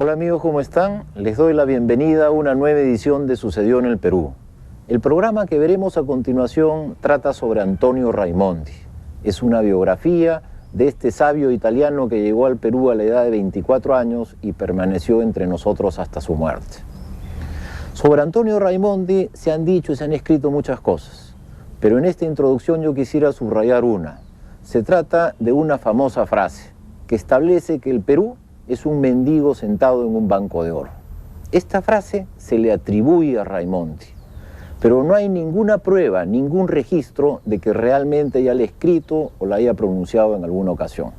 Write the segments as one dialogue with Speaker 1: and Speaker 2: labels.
Speaker 1: Hola amigos, ¿cómo están? Les doy la bienvenida a una nueva edición de Sucedió en el Perú. El programa que veremos a continuación trata sobre Antonio Raimondi. Es una biografía de este sabio italiano que llegó al Perú a la edad de 24 años y permaneció entre nosotros hasta su muerte. Sobre Antonio Raimondi se han dicho y se han escrito muchas cosas, pero en esta introducción yo quisiera subrayar una. Se trata de una famosa frase que establece que el Perú es un mendigo sentado en un banco de oro. Esta frase se le atribuye a Raimondi, pero no hay ninguna prueba, ningún registro de que realmente haya escrito o la haya pronunciado en alguna ocasión.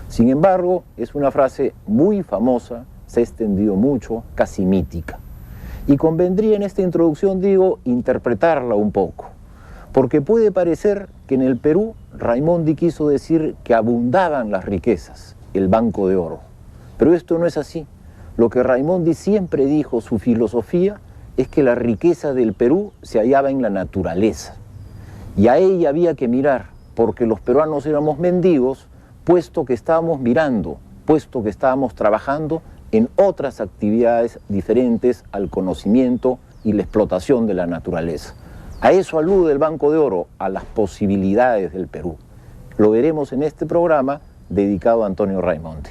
Speaker 1: Sin embargo, es una frase muy famosa, se ha extendido mucho, casi mítica. Y convendría en esta introducción, digo, interpretarla un poco, porque puede parecer que en el Perú Raimondi quiso decir que abundaban las riquezas, el banco de oro. Pero esto no es así. Lo que Raimondi siempre dijo, su filosofía, es que la riqueza del Perú se hallaba en la naturaleza. Y a ella había que mirar, porque los peruanos éramos mendigos, puesto que estábamos mirando, puesto que estábamos trabajando en otras actividades diferentes al conocimiento y la explotación de la naturaleza. A eso alude el Banco de Oro, a las posibilidades del Perú. Lo veremos en este programa dedicado a Antonio Raimondi.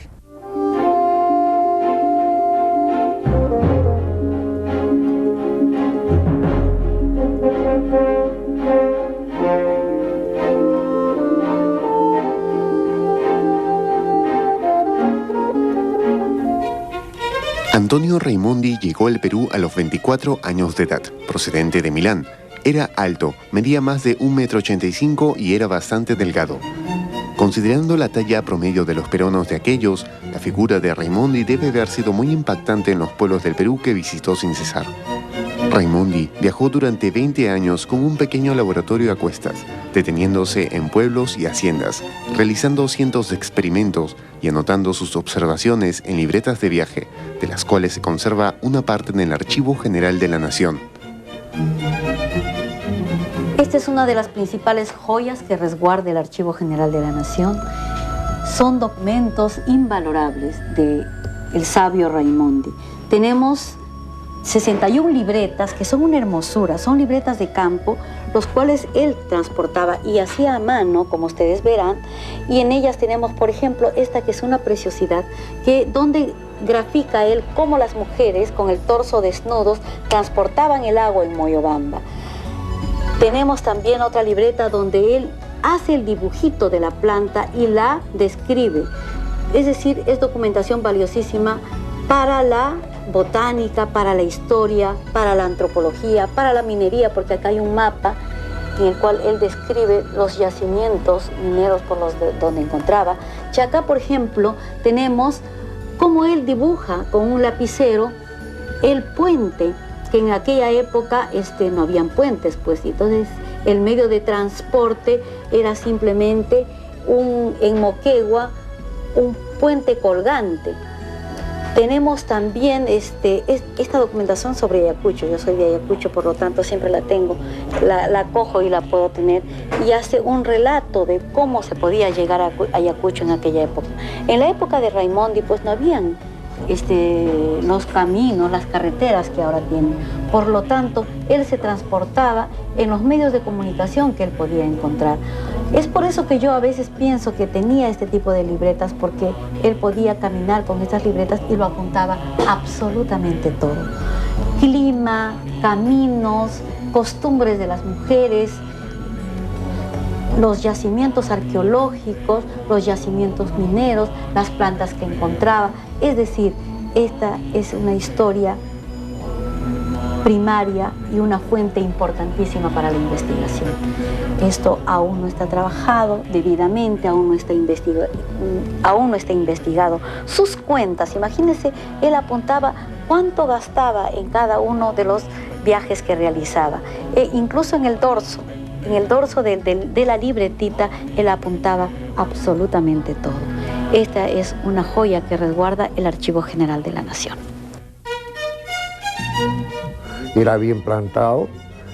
Speaker 2: Antonio Raimondi llegó al Perú a los 24 años de edad, procedente de Milán. Era alto, medía más de 1,85 m y era bastante delgado. Considerando la talla promedio de los peruanos de aquellos, la figura de Raimondi debe haber sido muy impactante en los pueblos del Perú que visitó sin cesar. Raimondi viajó durante 20 años con un pequeño laboratorio a cuestas, deteniéndose en pueblos y haciendas, realizando cientos de experimentos y anotando sus observaciones en libretas de viaje, de las cuales se conserva una parte en el Archivo General de la Nación.
Speaker 3: Esta es una de las principales joyas que resguarda el Archivo General de la Nación. Son documentos invalorables del sabio Raimondi. Tenemos 61 libretas que son una hermosura, son libretas de campo, los cuales él transportaba y hacía a mano, como ustedes verán, y en ellas tenemos, por ejemplo, esta que es una preciosidad, donde grafica él cómo las mujeres con el torso desnudos transportaban el agua en Moyobamba. Tenemos también otra libreta donde él hace el dibujito de la planta y la describe, es decir, es documentación valiosísima para la botánica, para la historia, para la antropología, para la minería, porque acá hay un mapa en el cual él describe los yacimientos mineros por donde encontraba. Y acá, por ejemplo, tenemos cómo él dibuja con un lapicero el puente, que en aquella época no habían puentes, pues, entonces el medio de transporte era simplemente en Moquegua, un puente colgante. Tenemos también esta documentación sobre Ayacucho. Yo soy de Ayacucho, por lo tanto siempre la tengo, la cojo y la puedo tener. Y hace un relato de cómo se podía llegar a Ayacucho en aquella época. En la época de Raimondi, pues no habían los caminos, las carreteras que ahora tienen. Por lo tanto, él se transportaba en los medios de comunicación que él podía encontrar. Es por eso que yo a veces pienso que tenía este tipo de libretas, porque él podía caminar con estas libretas y lo apuntaba absolutamente todo. Clima, caminos, costumbres de las mujeres, los yacimientos arqueológicos, los yacimientos mineros, las plantas que encontraba. Es decir, esta es una historia primaria y una fuente importantísima para la investigación. Esto aún no está trabajado debidamente, aún no está investigado. Sus cuentas, imagínense, él apuntaba cuánto gastaba en cada uno de los viajes que realizaba. Incluso en el dorso de la libretita, él apuntaba absolutamente todo. Esta es una joya que resguarda el Archivo General de la Nación.
Speaker 4: Era bien plantado,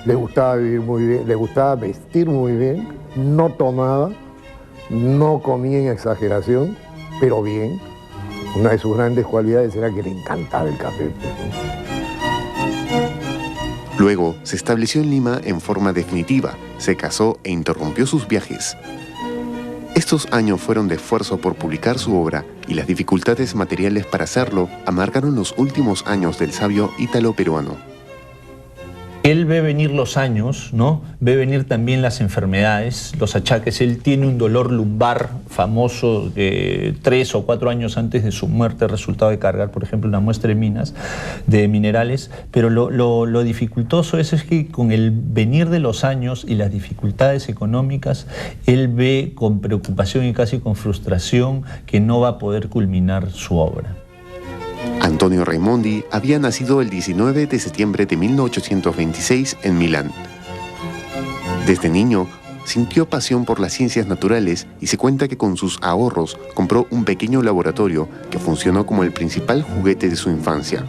Speaker 4: le gustaba vivir muy bien, le gustaba vestir muy bien, no tomaba, no comía en exageración, pero bien. Una de sus grandes cualidades era que le encantaba el café.
Speaker 2: Luego se estableció en Lima en forma definitiva, se casó e interrumpió sus viajes. Estos años fueron de esfuerzo por publicar su obra y las dificultades materiales para hacerlo amargaron los últimos años del sabio ítalo-peruano.
Speaker 5: Él ve venir los años, ¿no? Ve venir también las enfermedades, los achaques. Él tiene un dolor lumbar famoso 3 o 4 años antes de su muerte, resultado de cargar, por ejemplo, una muestra de minas, de minerales. Pero lo dificultoso es que con el venir de los años y las dificultades económicas, él ve con preocupación y casi con frustración que no va a poder culminar su obra.
Speaker 2: Antonio Raimondi había nacido el 19 de septiembre de 1826 en Milán. Desde niño, sintió pasión por las ciencias naturales y se cuenta que con sus ahorros compró un pequeño laboratorio que funcionó como el principal juguete de su infancia.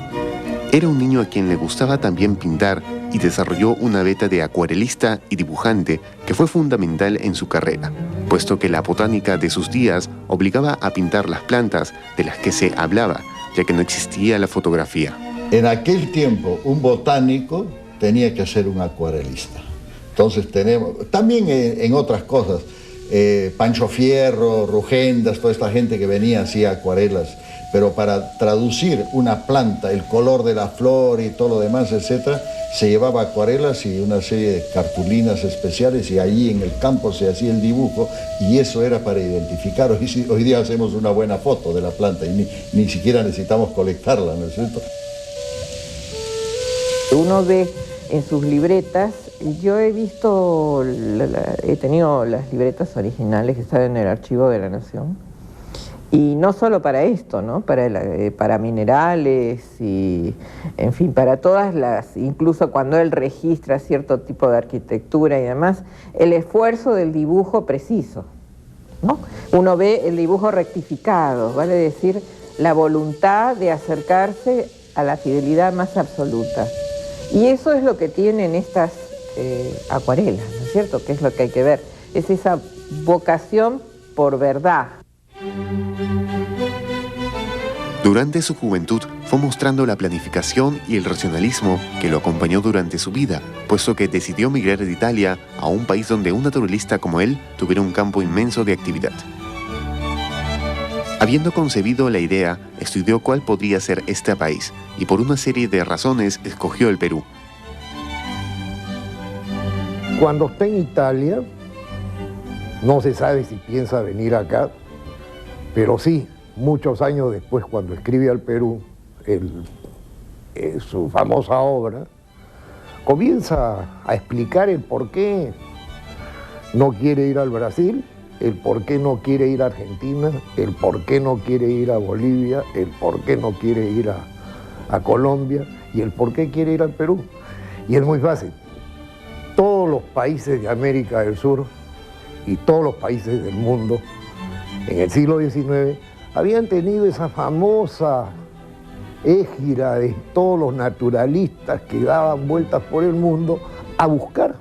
Speaker 2: Era un niño a quien le gustaba también pintar y desarrolló una beta de acuarelista y dibujante que fue fundamental en su carrera, puesto que la botánica de sus días obligaba a pintar las plantas de las que se hablaba, ya que no existía la fotografía.
Speaker 6: En aquel tiempo, un botánico tenía que ser un acuarelista. Entonces tenemos, también en otras cosas, Pancho Fierro, Rugendas, toda esta gente que venía hacía acuarelas, pero para traducir una planta, el color de la flor y todo lo demás, etc., se llevaba acuarelas y una serie de cartulinas especiales y allí en el campo se hacía el dibujo y eso era para identificar. Hoy día hacemos una buena foto de la planta y ni siquiera necesitamos colectarla, ¿no es cierto?
Speaker 7: Uno ve en sus libretas, yo he visto, he tenido las libretas originales que están en el Archivo de la Nación. Y no solo para esto, ¿no? Para minerales y, en fin, para todas las, incluso cuando él registra cierto tipo de arquitectura y demás, el esfuerzo del dibujo preciso, ¿no? Uno ve el dibujo rectificado, vale decir, la voluntad de acercarse a la fidelidad más absoluta. Y eso es lo que tienen estas acuarelas, ¿no es cierto? Que es lo que hay que ver, es esa vocación por verdad.
Speaker 2: Durante su juventud fue mostrando la planificación y el racionalismo que lo acompañó durante su vida, puesto que decidió migrar de Italia a un país donde un naturalista como él tuviera un campo inmenso de actividad. Habiendo concebido la idea, estudió cuál podría ser este país y por una serie de razones escogió el Perú.
Speaker 4: Cuando está en Italia, no se sabe si piensa venir acá, pero sí, muchos años después, cuando escribe al Perú su famosa obra, comienza a explicar el por qué no quiere ir al Brasil, el por qué no quiere ir a Argentina, el por qué no quiere ir a Bolivia, el por qué no quiere ir a Colombia y el por qué quiere ir al Perú. Y es muy fácil. Todos los países de América del Sur y todos los países del mundo en el siglo XIX habían tenido esa famosa égira de todos los naturalistas que daban vueltas por el mundo a buscar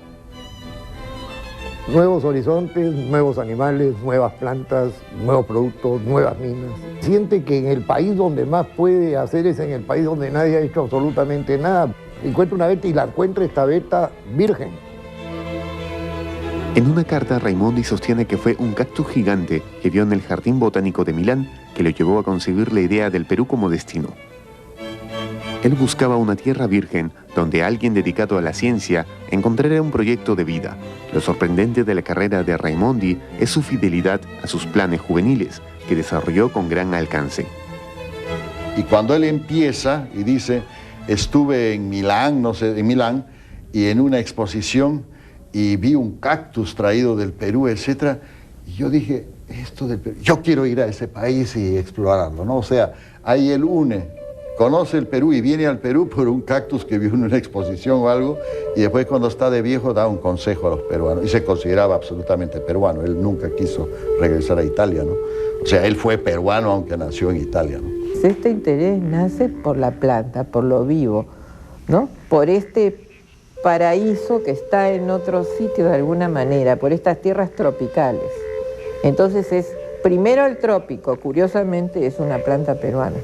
Speaker 4: nuevos horizontes, nuevos animales, nuevas plantas, nuevos productos, nuevas minas. Siente que en el país donde más puede hacer es en el país donde nadie ha hecho absolutamente nada. Encuentra una veta y la encuentra esta veta virgen.
Speaker 2: En una carta, Raimondi sostiene que fue un cactus gigante que vio en el Jardín Botánico de Milán que lo llevó a concebir la idea del Perú como destino. Él buscaba una tierra virgen donde alguien dedicado a la ciencia encontrara un proyecto de vida. Lo sorprendente de la carrera de Raimondi es su fidelidad a sus planes juveniles, que desarrolló con gran alcance.
Speaker 6: Y cuando él empieza y dice, estuve en Milán, y en una exposición y vi un cactus traído del Perú, etc. Y yo dije, esto del Perú, yo quiero ir a ese país y explorarlo, ¿no? O sea, ahí él conoce el Perú y viene al Perú por un cactus que vio en una exposición o algo, y después cuando está de viejo da un consejo a los peruanos, y se consideraba absolutamente peruano, él nunca quiso regresar a Italia, ¿no? O sea, él fue peruano aunque nació en Italia, ¿no?
Speaker 7: Este interés nace por la planta, por lo vivo, ¿no? Por este paraíso que está en otro sitio de alguna manera, por estas tierras tropicales. Entonces es Primero el trópico, curiosamente, es una planta peruana.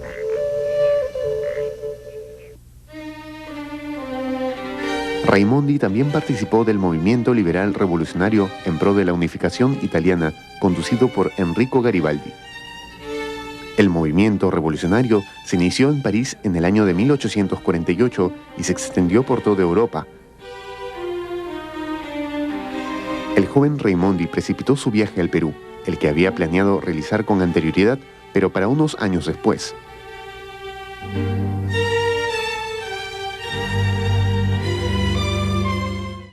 Speaker 2: Raimondi también participó del movimiento liberal revolucionario en pro de la unificación italiana, conducido por Enrico Garibaldi. El movimiento revolucionario se inició en París en el año de 1848 y se extendió por toda Europa. El joven Raimondi precipitó su viaje al Perú, el que había planeado realizar con anterioridad, pero para unos años después.